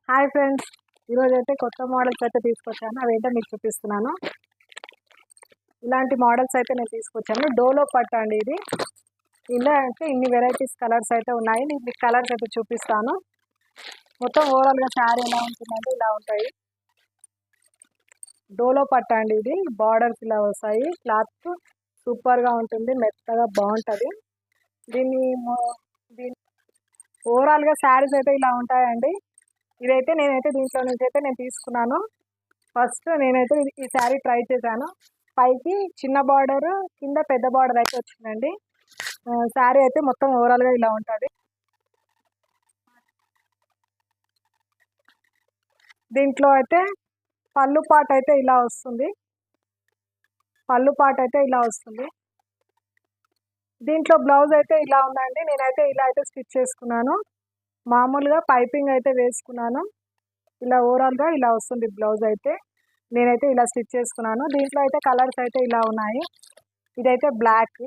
Hi friends, ఈరోజు అయితే కొత్త మోడల్స్ అయితే తీసుకొచ్చాను. అవేంటో మీకు చూపిస్తున్నాను. ఇలాంటి మోడల్స్ అయితే నేను తీసుకొచ్చాను. డోలో పట్టు అండి ఇది. ఇలా అయితే ఇన్ని వెరైటీస్ కలర్స్ అయితే ఉన్నాయి. నేను మీకు కలర్స్ అయితే చూపిస్తాను. మొత్తం ఓవరాల్గా శారీ ఎలా ఉంటుందంటే ఇలా ఉంటాయి. డోలో పట్టు అండి ఇది. బార్డర్స్ ఇలా వస్తాయి. క్లాత్ సూపర్గా ఉంటుంది, మెత్తగా బాగుంటుంది. దీన్ని ఓవరాల్గా శారీస్ అయితే ఇలా ఉంటాయండి. ఇదైతే నేనైతే దీంట్లో నుంచి అయితే నేను తీసుకున్నాను. ఫస్ట్ నేనైతే ఈ శారీ ట్రై చేశాను. పైకి చిన్న బార్డర్, కింద పెద్ద బార్డర్ అయితే వచ్చిందండి. శారీ అయితే మొత్తం ఓవరాల్గా ఇలా ఉంటుంది. దీంట్లో అయితే పళ్ళు పాట అయితే ఇలా వస్తుంది. దీంట్లో బ్లౌజ్ అయితే ఇలా ఉందండి. నేనైతే ఇలా అయితే స్టిచ్ చేసుకున్నాను. మామూలుగా పైపింగ్ అయితే వేసుకున్నాను. ఇలా ఓవరాల్గా ఇలా వస్తుంది బ్లౌజ్ అయితే. నేనైతే ఇలా స్టిచ్ చేసుకున్నాను. దీంట్లో అయితే కలర్స్ అయితే ఇలా ఉన్నాయి. ఇదైతే బ్లాక్,